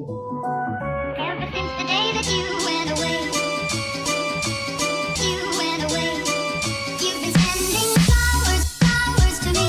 Ever since the day that you went away, you've been sending flowers to me,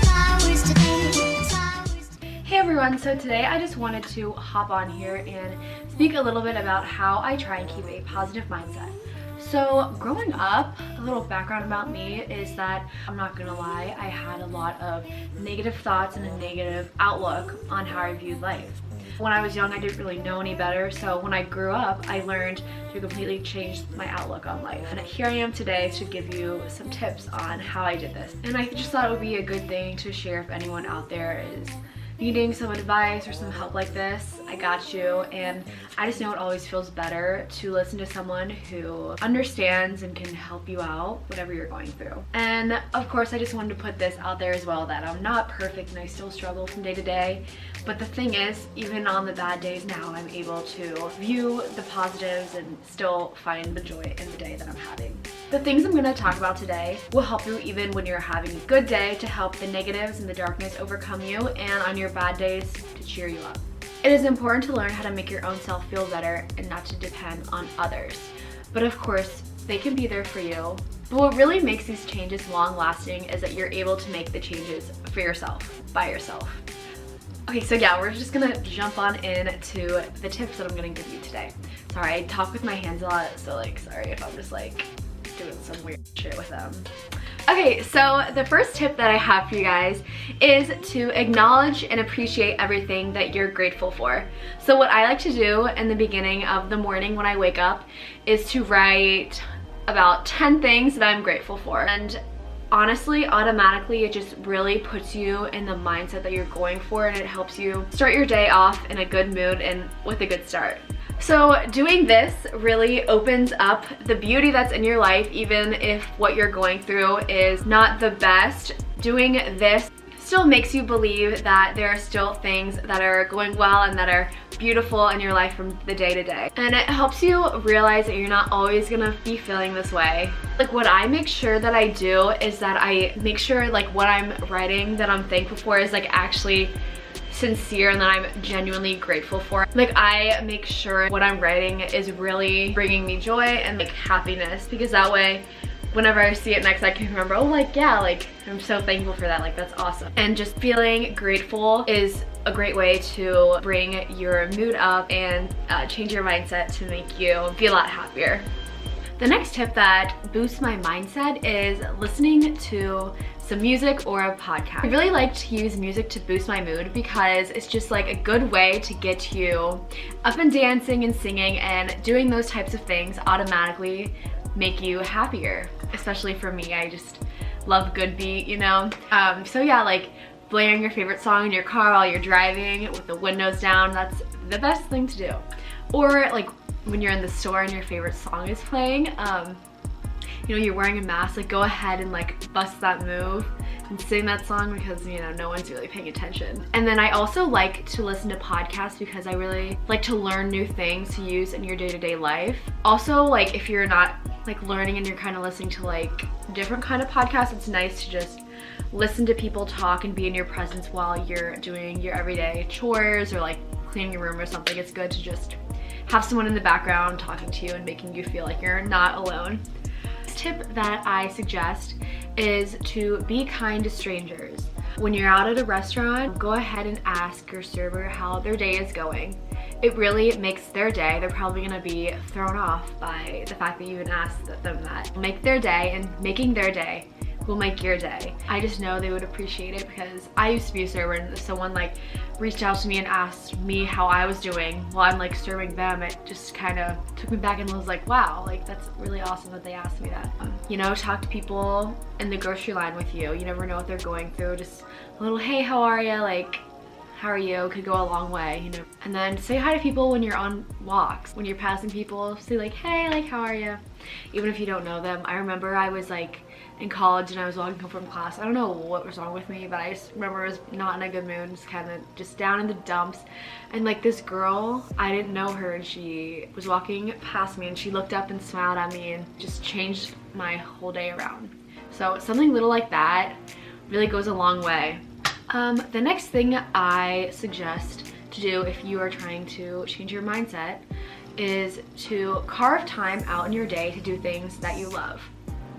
flowers today, flowers today. Hey everyone, so today I just wanted to hop on here and speak a little bit about how I try and keep a positive mindset. So growing up, a little background about me is that, I'm not gonna lie, I had a lot of negative thoughts and a negative outlook on how I viewed life. When I was young, I didn't really know any better, so when I grew up, I learned to completely change my outlook on life. And here I am today to give you some tips on how I did this. And I just thought it would be a good thing to share if anyone out there is needing some advice or some help like this. I got you, and I just know it always feels better to listen to someone who understands and can help you out whatever you're going through. And of course, I just wanted to put this out there as well, that I'm not perfect and I still struggle from day to day. But the thing is, even on the bad days now, I'm able to view the positives and still find the joy in the day that I'm having. The things I'm going to talk about today will help you even when you're having a good day, to help the negatives and the darkness overcome you, and on your bad days to cheer you up. It is important to learn how to make your own self feel better and not to depend on others. But of course, they can be there for you. But what really makes these changes long lasting is that you're able to make the changes for yourself, by yourself. Okay, so yeah, we're just gonna jump on into the tips that I'm gonna give you today. Sorry, I talk with my hands a lot, so like, sorry if I'm just like doing some weird shit with them. Okay, so the first tip that I have for you guys is to acknowledge and appreciate everything that you're grateful for. So what I like to do in the beginning of the morning when I wake up is to write about 10 things that I'm grateful for. And honestly, automatically, it just really puts you in the mindset that you're going for, and it helps you start your day off in a good mood and with a good start. So doing this really opens up the beauty that's in your life, even if what you're going through is not the best. Doing this still makes you believe that there are still things that are going well and that are beautiful in your life from the day to day. And it helps you realize that you're not always gonna be feeling this way. Like, what I make sure that I do is that I make sure like what I'm writing that I'm thankful for is like actually sincere and that I'm genuinely grateful for. Like, I make sure what I'm writing is really bringing me joy and like happiness, because that way whenever I see it next, I can remember, oh, like, yeah, like, I'm so thankful for that, like, that's awesome. And just feeling grateful is a great way to bring your mood up and change your mindset to make you feel a lot happier. The next tip that boosts my mindset is listening to some music or a podcast. I really like to use music to boost my mood because it's just like a good way to get you up and dancing and singing, and doing those types of things automatically make you happier. Especially for me, I just love good beat, you know? So yeah, like blaring your favorite song in your car while you're driving with the windows down, that's the best thing to do. Or like when you're in the store and your favorite song is playing, you know, you're wearing a mask, like go ahead and like bust that move and sing that song, because you know, no one's really paying attention. And then I also like to listen to podcasts because I really like to learn new things to use in your day-to-day life. Also, like if you're not like learning and you're kind of listening to like different kind of podcasts, it's nice to just listen to people talk and be in your presence while you're doing your everyday chores or like cleaning your room or something. It's good to just have someone in the background talking to you and making you feel like you're not alone. Tip that I suggest is to be kind to strangers. When you're out at a restaurant, go ahead and ask your server how their day is going. It really makes their day. They're probably gonna be thrown off by the fact that you even asked them that. Make their day, and making their day will make your day. I just know they would appreciate it, because I used to be a server, and if someone like reached out to me and asked me how I was doing while I'm like serving them, it just kind of took me back and was like, wow, like that's really awesome that they asked me that. You know, talk to people in the grocery line with you. You never know what they're going through. Just a little, hey, how are you? Like, how are you? Could go a long way, you know. And then say hi to people when you're on walks. When you're passing people, say like, hey, like, how are you? Even if you don't know them. I remember I was like in college and I was walking home from class. I don't know what was wrong with me, but I just remember I was not in a good mood, just kind of just down in the dumps. And like this girl, I didn't know her, and she was walking past me and she looked up and smiled at me and just changed my whole day around. So something little like that really goes a long way. The next thing I suggest to do if you are trying to change your mindset is to carve time out in your day to do things that you love.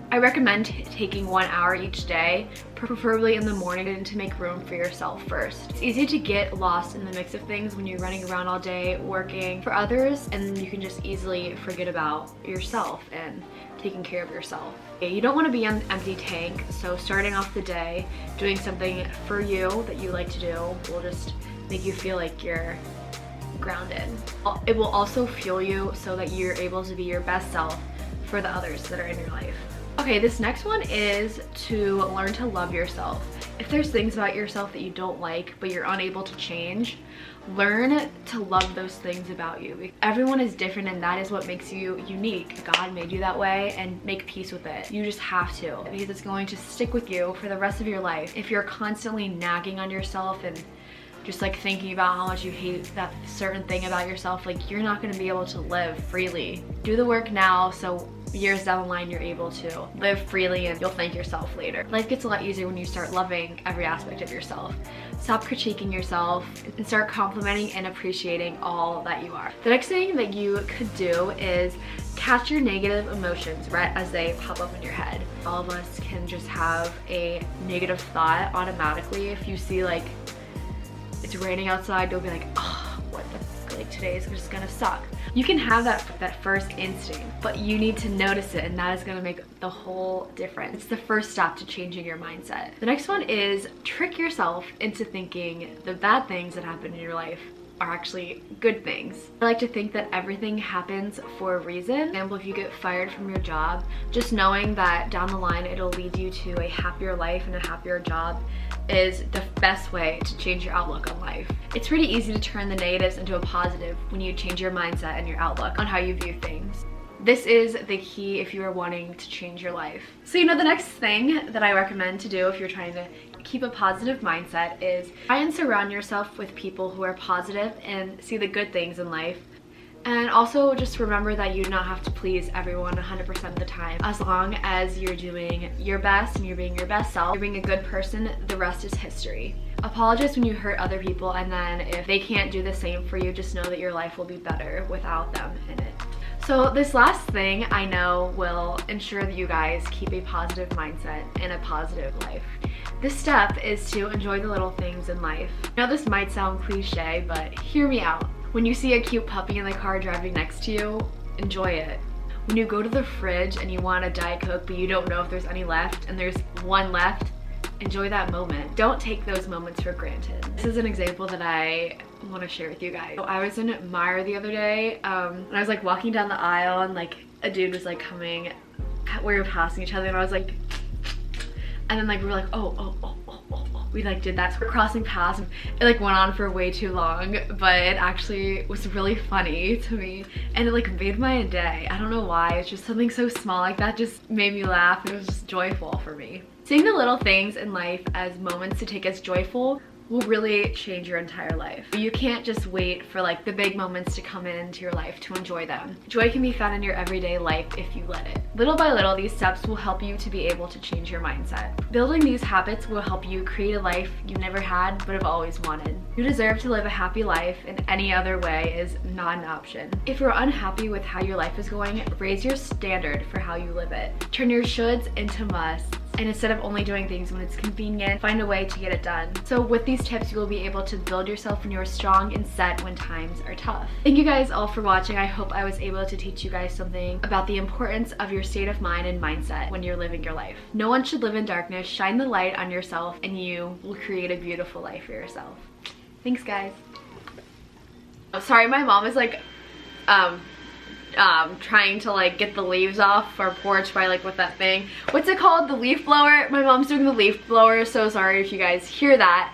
I recommend taking 1 hour each day, preferably in the morning, to make room for yourself first. It's easy to get lost in the mix of things when you're running around all day working for others, and then you can just easily forget about yourself and taking care of yourself. You don't want to be an empty tank, so starting off the day doing something for you that you like to do will just make you feel like you're grounded. It will also fuel you so that you're able to be your best self for the others that are in your life. Okay, this next one is to learn to love yourself. If there's things about yourself that you don't like but you're unable to change, learn to love those things about you. Everyone is different, and that is what makes you unique. God made you that way, and make peace with it. You just have to, because it's going to stick with you for the rest of your life. If you're constantly nagging on yourself and just like thinking about how much you hate that certain thing about yourself, like, you're not going to be able to live freely. Do the work now so years down the line you're able to live freely, and you'll thank yourself later. Life gets a lot easier when you start loving every aspect of yourself. Stop critiquing yourself and start complimenting and appreciating all that you are. The next thing that you could do is catch your negative emotions right as they pop up in your head. All of us can just have a negative thought automatically. If you see like it's raining outside, you'll be like, oh, what the fuck, like today is just gonna suck. You can have that first instinct, but you need to notice it, and that is gonna make the whole difference. It's the first step to changing your mindset. The next one is trick yourself into thinking the bad things that happen in your life are actually good things. I like to think that everything happens for a reason. For example, if you get fired from your job, just knowing that down the line it'll lead you to a happier life and a happier job is the best way to change your outlook on life. It's pretty easy to turn the negatives into a positive when you change your mindset and your outlook on how you view things. This is the key if you are wanting to change your life. So, the next thing that I recommend to do if you're trying to keep a positive mindset is try and surround yourself with people who are positive and see the good things in life. And also just remember that you do not have to please everyone 100% of the time. As long as you're doing your best and you're being your best self, you're being a good person, the rest is history. Apologize when you hurt other people, and then if they can't do the same for you, just know that your life will be better without them in it. So this last thing I know will ensure that you guys keep a positive mindset and a positive life. This step is to enjoy the little things in life. I know this might sound cliche, but hear me out. When you see a cute puppy in the car driving next to you, enjoy it. When you go to the fridge and you want a Diet Coke but you don't know if there's any left and there's one left, enjoy that moment. Don't take those moments for granted. This is an example that I want to share with you guys. So I was in Meijer the other day and I was like walking down the aisle, and like a dude was like coming, we were passing each other, and I was like, and then like we were like, oh. We like did that, so we're crossing paths, and it like went on for way too long, but it actually was really funny to me, and it like made my day. I don't know why, it's just something so small like that just made me laugh, and it was just joyful for me. Seeing the little things in life as moments to take as joyful will really change your entire life. You can't just wait for like the big moments to come into your life to enjoy them. Joy can be found in your everyday life if you let it. Little by little, these steps will help you to be able to change your mindset. Building these habits will help you create a life you never had but have always wanted. You deserve to live a happy life, and any other way is not an option. If you're unhappy with how your life is going, raise your standard for how you live it. Turn your shoulds into musts. And instead of only doing things when it's convenient, find a way to get it done. So with these tips, you will be able to build yourself when you're strong and set when times are tough. Thank you guys all for watching. I hope I was able to teach you guys something about the importance of your state of mind and mindset when you're living your life. No one should live in darkness. Shine the light on yourself, and you will create a beautiful life for yourself. Thanks, guys. Oh, sorry, my mom is like, trying to like get the leaves off our porch by like with that thing. What's it called? The leaf blower? My mom's doing the leaf blower, so sorry if you guys hear that.